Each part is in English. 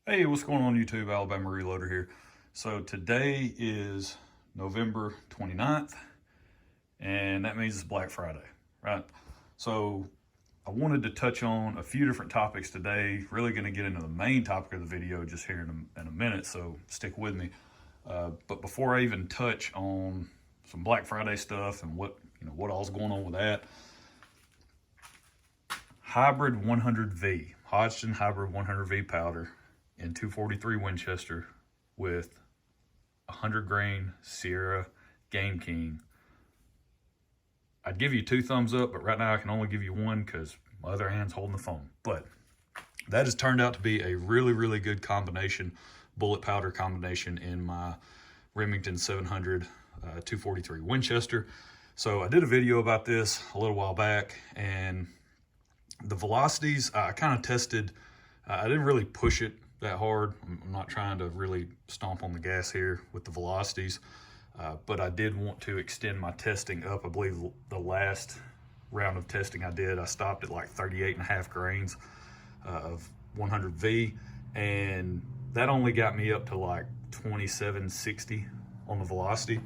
Hey, what's going on YouTube? Alabama Reloader here. So today is November 29th, and that means it's Black Friday, right? So I wanted to touch on a few different topics today. Really going to get into the main topic of the video just here in a minute, so stick with me. But before I even touch on some Black Friday stuff and what all's going on with that, Hybrid 100V, Hodgson Hybrid 100V powder in 243 Winchester with 100 grain Sierra Game King. I'd give you 2 thumbs up, but right now I can only give you 1 because my other hand's holding the phone. But that has turned out to be a really good combination, bullet powder combination in my Remington 700 243 Winchester. So I did a video about this a little while back, and the velocities I kind of tested. I didn't really push it that hard. I'm not trying to really stomp on the gas here with the velocities, but I did want to extend my testing up. I believe the last round of testing I did, I stopped at like 38.5 grains of 100V, and that only got me up to like 2760 on the velocity,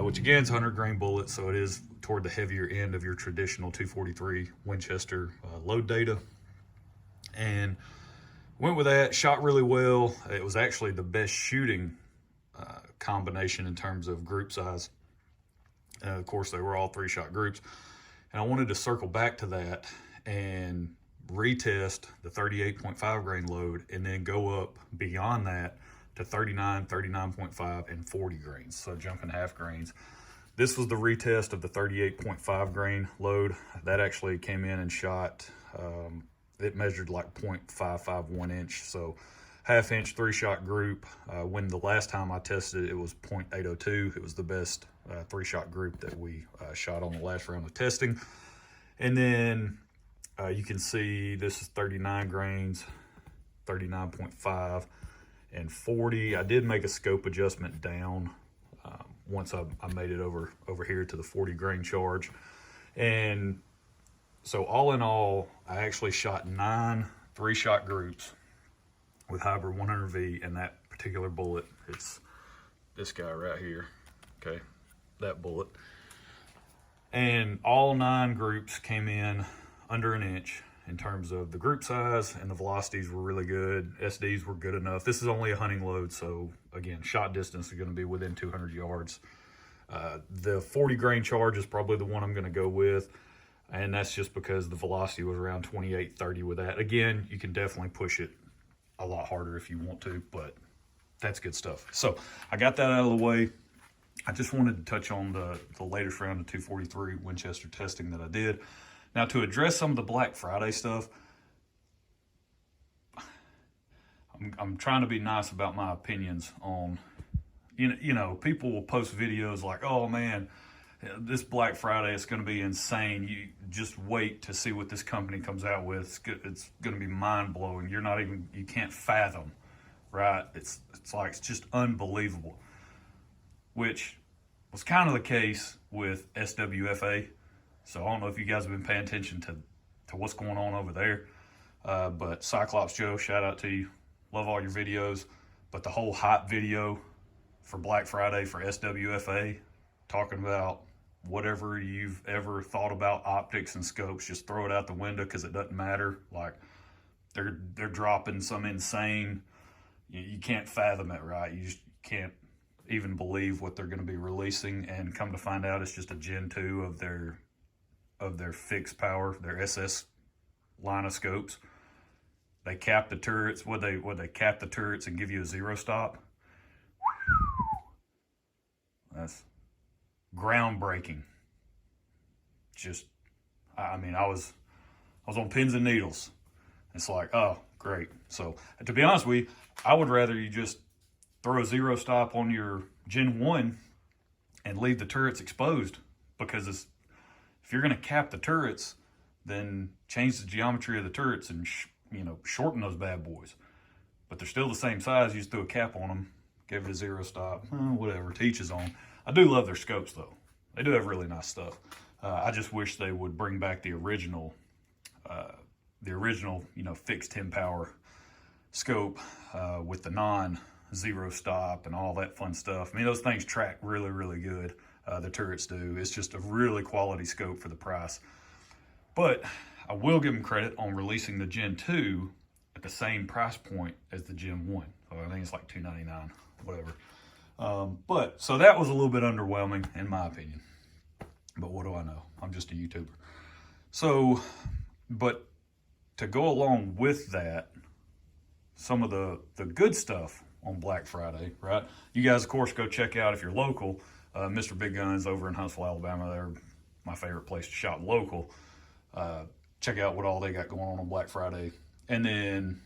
which again is 100 grain bullet, so it is toward the heavier end of your traditional 243 Winchester load data. And went with that, shot really well. It was actually the best shooting combination in terms of group size. Of course, they were all 3-shot groups. And I wanted to circle back to that and retest the 38.5 grain load and then go up beyond that to 39, 39.5, and 40 grains. So jumping half grains. This was the retest of the 38.5 grain load. That actually came in and shot, it measured like 0.551 inch, so half-inch 3-shot group. When the last time I tested it, it was 0.802. It was the best 3-shot group that we shot on the last round of testing. And then you can see this is 39 grains, 39.5, and 40. I did make a scope adjustment down once I made it over here to the 40 grain charge. And so all in all, I actually shot 9 3-shot groups with Hybrid 100V, and that particular bullet, it's this guy right here, okay, that bullet. And all 9 groups came in under an inch in terms of the group size, and the velocities were really good. SDs were good enough. This is only a hunting load, so again, shot distance is going to be within 200 yards. The 40 grain charge is probably the one I'm going to go with, and that's just because the velocity was around 28-30 with that. Again, you can definitely push it a lot harder if you want to, but that's good stuff. So I got that out of the way. I just wanted to touch on the latest round of 243 Winchester testing that I did. Now, to address some of the Black Friday stuff, I'm trying to be nice about my opinions on, you know, people will post videos like, oh man, this Black Friday is going to be insane. You just wait to see what this company comes out with. It's going to be mind-blowing. You can't fathom, right? It's just unbelievable, which was kind of the case with SWFA. So I don't know if you guys have been paying attention to what's going on over there. But Cyclops Joe, shout out to you. Love all your videos. But the whole hype video for Black Friday for SWFA, talking about whatever you've ever thought about optics and scopes, just throw it out the window because it doesn't matter. Like they're dropping some insane, you can't fathom it, right? You just can't even believe what they're going to be releasing, and come to find out it's just a Gen 2 of their fixed power, their SS line of scopes. They cap the turrets. Would they cap the turrets and give you a 0 stop? That's groundbreaking. Just, I mean, I was on pins and needles. It's like, oh, great. So to be honest with you, I would rather you just throw a 0 stop on your Gen 1 and leave the turrets exposed, because if you're going to cap the turrets, then change the geometry of the turrets and shorten those bad boys. But they're still the same size. You just threw a cap on them, gave it a 0 stop, whatever, to each his own. I do love their scopes though. They do have really nice stuff. I just wish they would bring back the original, fixed 10 power scope. with the non-zero stop and all that fun stuff. I mean, those things track really, really good. The turrets do. It's just a really quality scope for the price. But I will give them credit on releasing the Gen 2 at the same price point as the Gen 1. So I think it's like $299, whatever. But so that was a little bit underwhelming in my opinion. But what do I know? I'm just a YouTuber. So, but to go along with that, some of the good stuff on Black Friday, right? You guys, of course, go check out, if you're local, Mr. Big Guns over in Huntsville, Alabama. They're my favorite place to shop local. Check out what all they got going on Black Friday. And then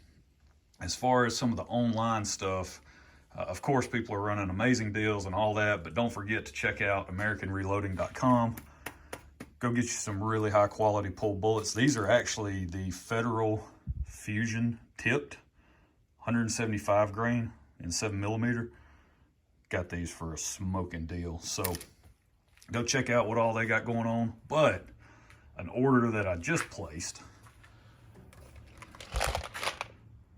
as far as some of the online stuff, of course, people are running amazing deals and all that, but don't forget to check out AmericanReloading.com. Go get you some really high quality pull bullets. These are actually the Federal Fusion tipped, 175 grain and 7mm. Got these for a smoking deal. So go check out what all they got going on. But an order that I just placed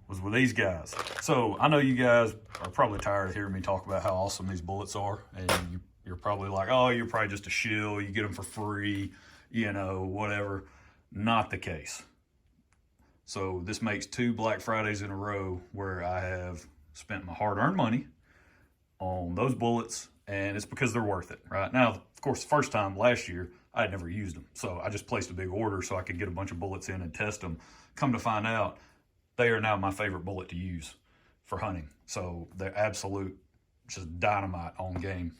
was with these guys. So I know you guys are probably tired of hearing me talk about how awesome these bullets are, and you're probably like, oh, you're probably just a shill, you get them for free, you know, whatever. Not the case. So this makes 2 Black Fridays in a row where I have spent my hard-earned money on those bullets, and it's because they're worth it, right? Now, of course, the first time last year, I had never used them. So I just placed a big order so I could get a bunch of bullets in and test them. Come to find out, they are now my favorite bullet to use for hunting. So they're absolute, just dynamite on game.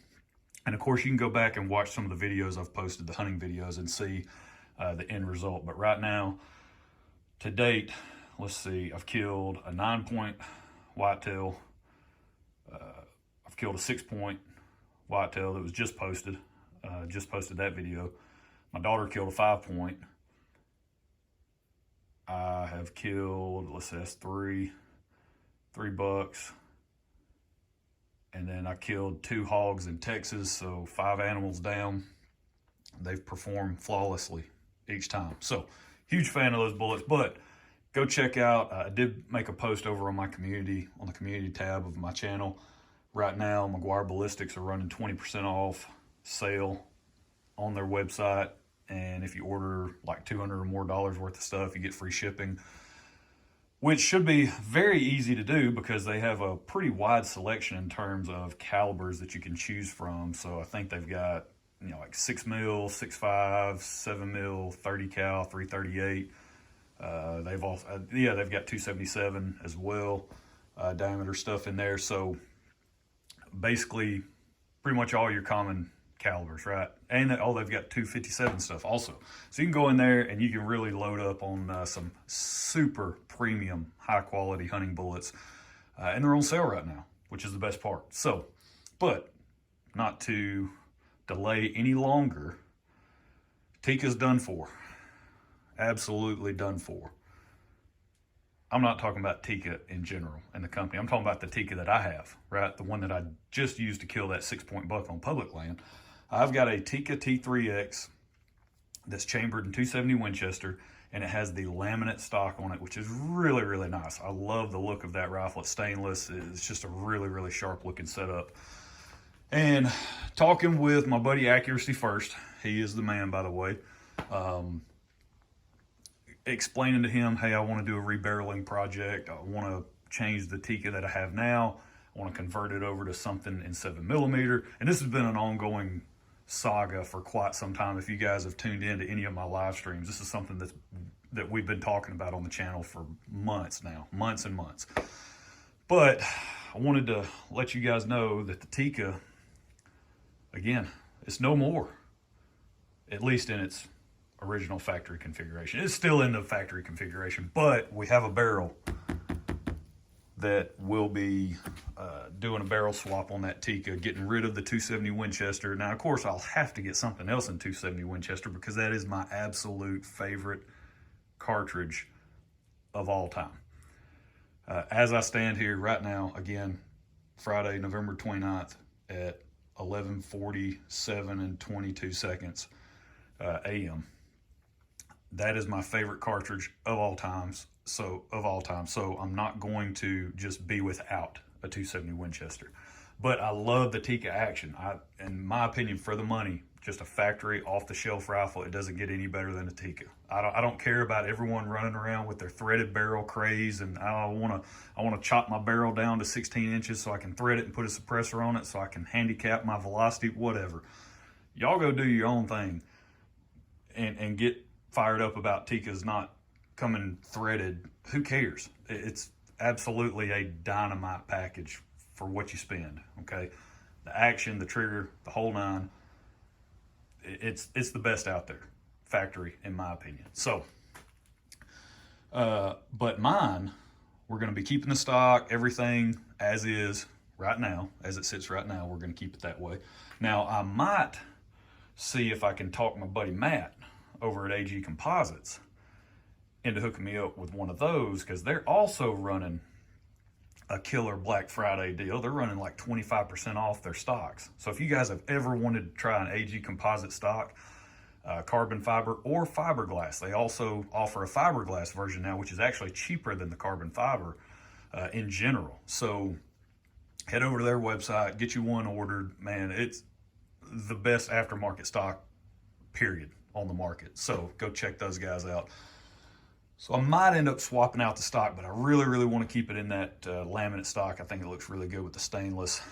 And of course, you can go back and watch some of the videos I've posted, the hunting videos, and see the end result. But right now, to date, let's see, I've killed a 9-point whitetail. I've killed a 6-point whitetail that was just posted that video. My daughter killed a 5-point. I have killed, let's say that's three bucks. And then I killed 2 hogs in Texas, so 5 animals down. They've performed flawlessly each time. So huge fan of those bullets, but go check out, I did make a post over on my community, on the community tab of my channel. Right now, McGuire Ballistics are running 20% off sale on their website. And if you order like $200 or more worth of stuff, you get free shipping, which should be very easy to do because they have a pretty wide selection in terms of calibers that you can choose from. So I think they've got, you know, like 6mm, 6.5, 7mm, 30 cal, 338. They've also, they've got 277 as well, diameter stuff in there. So basically pretty much all your common calibers, right? And they've got 257 stuff also. So you can go in there and you can really load up on some super premium, high quality hunting bullets. And they're on sale right now, which is the best part. So, but not to delay any longer, Tikka's done for. Absolutely done for. I'm not talking about Tikka in general in the company. I'm talking about the Tikka that I have, right? The one that I just used to kill that 6-point buck on public land. I've got a Tikka T3X that's chambered in 270 Winchester, and it has the laminate stock on it, which is really, really nice. I love the look of that rifle. It's stainless. It's just a really, really sharp looking setup. And talking with my buddy Accuracy First, he is the man, by the way, explaining to him, hey, I want to do a rebarreling project. I want to change the Tikka that I have now. I want to convert it over to something in 7mm. And this has been an ongoing saga for quite some time. If you guys have tuned in to any of my live streams, this is something that we've been talking about on the channel for months now, months and months. But I wanted to let you guys know that the Tikka, again, it's no more, at least in its original factory configuration. It's still in the factory configuration, but we have a barrel that will be doing a barrel swap on that Tikka, getting rid of the 270 Winchester. Now, of course, I'll have to get something else in 270 Winchester because that is my absolute favorite cartridge of all time. As I stand here right now, again, Friday, November 29th at 11:47 and 22 seconds a.m., that is my favorite cartridge of all times. So of all time. So I'm not going to just be without a 270 Winchester. But I love the Tikka action. In my opinion, for the money, just a factory off-the-shelf rifle. It doesn't get any better than a Tikka. I don't care about everyone running around with their threaded barrel craze, and I want to chop my barrel down to 16 inches so I can thread it and put a suppressor on it so I can handicap my velocity, whatever. Y'all go do your own thing, and get fired up about Tikka's not coming threaded. Who cares? It's absolutely a dynamite package for what you spend. Okay, the action, the trigger, the whole nine. It's the best out there, factory, in my opinion. So, but mine, we're going to be keeping the stock, everything as is right now, as it sits right now. We're going to keep it that way. Now, I might see if I can talk my buddy Matt over at AG Composites into hooking me up with one of those, because they're also running a killer Black Friday deal. They're running like 25% off their stocks. So if you guys have ever wanted to try an AG composite stock, carbon fiber or fiberglass, they also offer a fiberglass version now, which is actually cheaper than the carbon fiber in general. So head over to their website, get you one ordered. Man, it's the best aftermarket stock, period, on the market. So go check those guys out. So I might end up swapping out the stock, but I really, really want to keep it in that laminate stock. I think it looks really good with the stainless.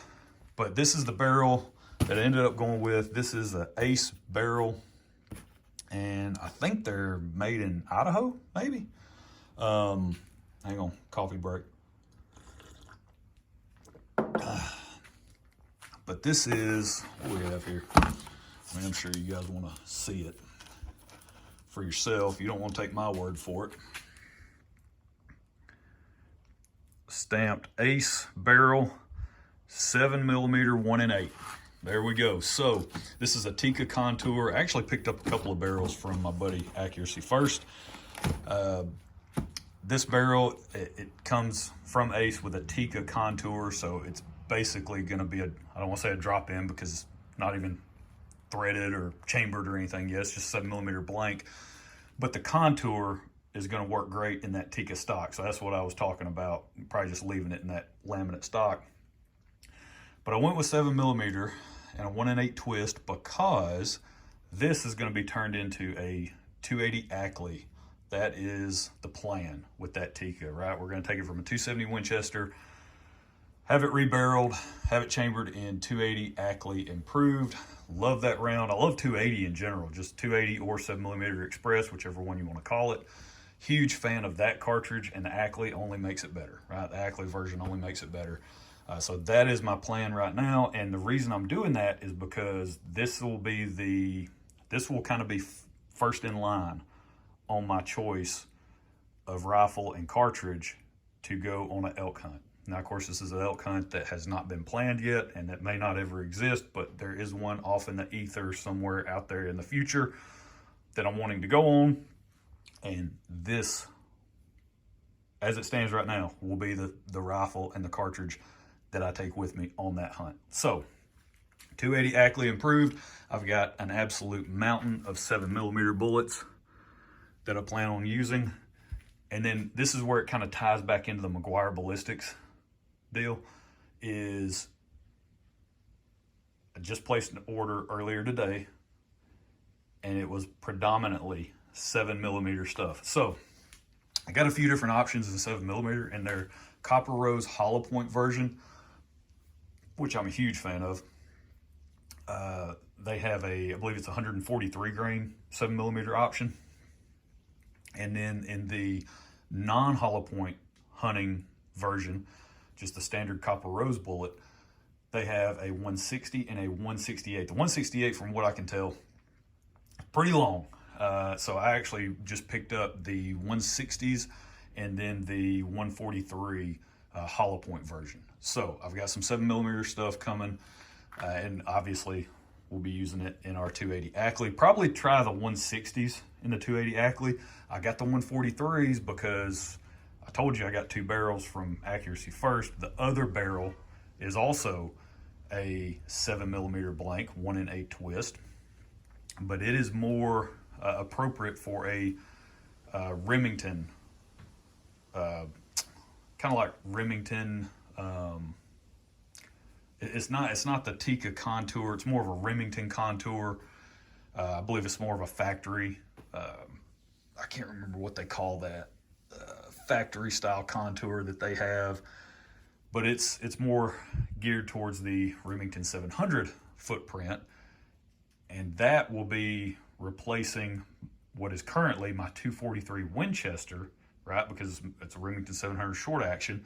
But this is the barrel that I ended up going with. This is the Ace barrel, and I think they're made in Idaho, maybe. Hang on, coffee break. But this is what we have here. I mean, I'm sure you guys want to see it for yourself. You don't want to take my word for it. Stamped Ace barrel, 7mm 1 in 8. There we go. So this is a Tikka Contour. I actually picked up a couple of barrels from my buddy Accuracy First. This barrel, it comes from Ace with a Tikka Contour, so it's basically going to be I don't want to say a drop-in because it's not even threaded or chambered or anything yet. It's just 7mm blank. But the Contour is going to work great in that Tikka stock. So that's what I was talking about, probably just leaving it in that laminate stock. But I went with 7mm and a 1 in 8 twist because this is going to be turned into a 280 Ackley. That is the plan with that Tikka, right? We're going to take it from a 270 Winchester, have it rebarreled, have it chambered in 280 Ackley improved. Love that round. I love 280 in general, just 280 or 7mm Express, whichever one you want to call it. Huge fan of that cartridge, and the Ackley only makes it better, right? The Ackley version only makes it better. So that is my plan right now, and the reason I'm doing that is because this will kind of be first in line on my choice of rifle and cartridge to go on an elk hunt. Now, of course, this is an elk hunt that has not been planned yet, and that may not ever exist, but there is one off in the ether somewhere out there in the future that I'm wanting to go on. And this, as it stands right now, will be the rifle and the cartridge that I take with me on that hunt. So, 280 Ackley improved. I've got an absolute mountain of 7mm bullets that I plan on using. And then this is where it kind of ties back into the McGuire ballistics deal. Is I just placed an order earlier today, and it was predominantly 7mm stuff. So I got a few different options in 7mm, and their Copper Rose hollow point version, which I'm a huge fan of. They have I believe it's 143 grain 7mm option. And then in the non-hollow point hunting version, just the standard Copper Rose bullet, they have a 160 and a 168. The 168, from what I can tell, pretty long. So I actually just picked up the 160s and then the 143 hollow point version. So I've got some 7mm stuff coming, and obviously we'll be using it in our 280 Ackley. Probably try the 160s in the 280 Ackley. I got the 143s because I told you I got 2 barrels from Accuracy First. The other barrel is also a 7mm blank 1 in 8 twist, but it is more appropriate for a Remington kind of like Remington. It's not the Tikka contour. It's more of a Remington contour. I believe it's more of a factory. I can't remember what they call that factory style contour that they have, but it's more geared towards the Remington 700 footprint, and that will be replacing what is currently my 243 Winchester, right? Because it's a Remington 700 short action.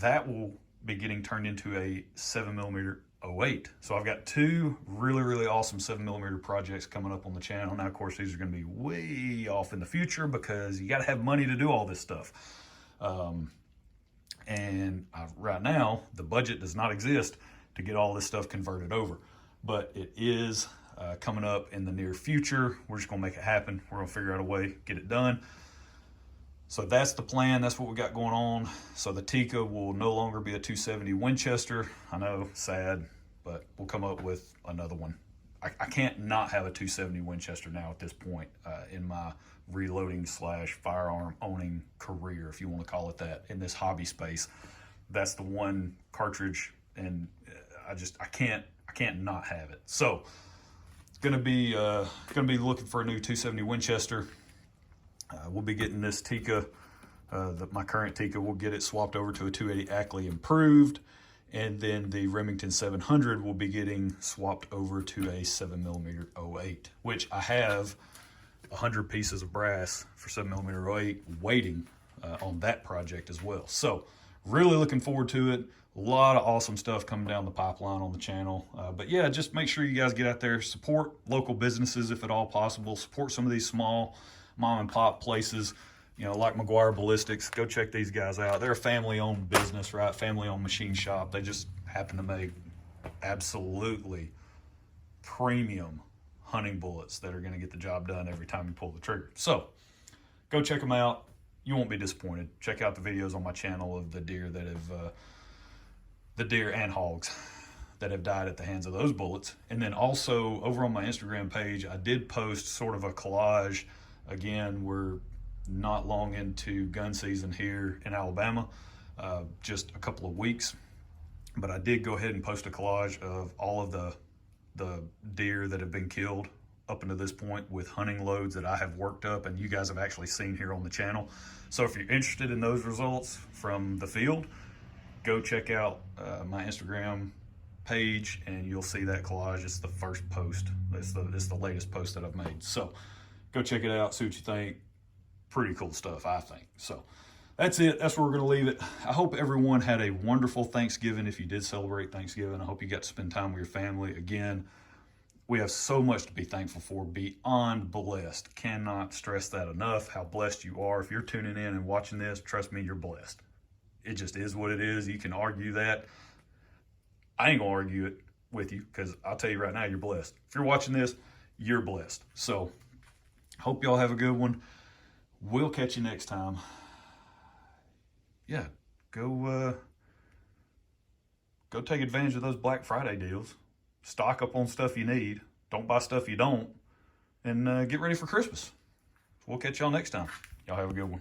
That will be getting turned into a 7mm 08. So I've got two really awesome 7mm projects coming up on the channel. Now, of course, these are going to be way off in the future because you got to have money to do all this stuff. Right now, the budget does not exist to get all this stuff converted over, but it is coming up in the near future. We're just going to make it happen. We're going to figure out a way, get it done. So that's the plan. That's what we got going on. So the Tikka will no longer be a 270 Winchester. I know, sad, but we'll come up with another one. I can't not have a 270 Winchester now at this point in my reloading / firearm owning career, if you want to call it that, in this hobby space. That's the one cartridge, and I can't not have it. So gonna be looking for a new 270 Winchester. We'll be getting this Tikka, my current Tikka, we'll get it swapped over to a 280 Ackley improved, and then the Remington 700 will be getting swapped over to a 7mm 08, which I have 100 pieces of brass for 7mm 08 waiting on that project as well. So really looking forward to it. A lot of awesome stuff coming down the pipeline on the channel. But yeah, just make sure you guys get out there, support local businesses if at all possible, support some of these small mom and pop places, you know, like McGuire Ballistics. Go check these guys out. They're a family-owned business, right? Family-owned machine shop. They just happen to make absolutely premium hunting bullets that are going to get the job done every time you pull the trigger. So go check them out. You won't be disappointed. Check out the videos on my channel of the deer that have, the deer and hogs that have died at the hands of those bullets. And then also over on my Instagram page, I did post sort of a collage. Again, we're not long into gun season here in Alabama, just a couple of weeks. But I did go ahead and post a collage of all of the deer that have been killed up until this point with hunting loads that I have worked up and you guys have actually seen here on the channel. So if you're interested in those results from the field, go check out my Instagram page and you'll see that collage. It's the first post. It's the latest post that I've made. So go check it out, see what you think. Pretty cool stuff, I think. So that's it. That's where we're going to leave it. I hope everyone had a wonderful Thanksgiving. If you did celebrate Thanksgiving, I hope you got to spend time with your family. Again, we have so much to be thankful for, beyond blessed. Cannot stress that enough, how blessed you are. If you're tuning in and watching this, trust me, you're blessed. It just is what it is. You can argue that. I ain't going to argue it with you because I'll tell you right now, you're blessed. If you're watching this, you're blessed. So hope y'all have a good one. We'll catch you next time. Yeah, go take advantage of those Black Friday deals. Stock up on stuff you need. Don't buy stuff you don't. And get ready for Christmas. We'll catch y'all next time. Y'all have a good one.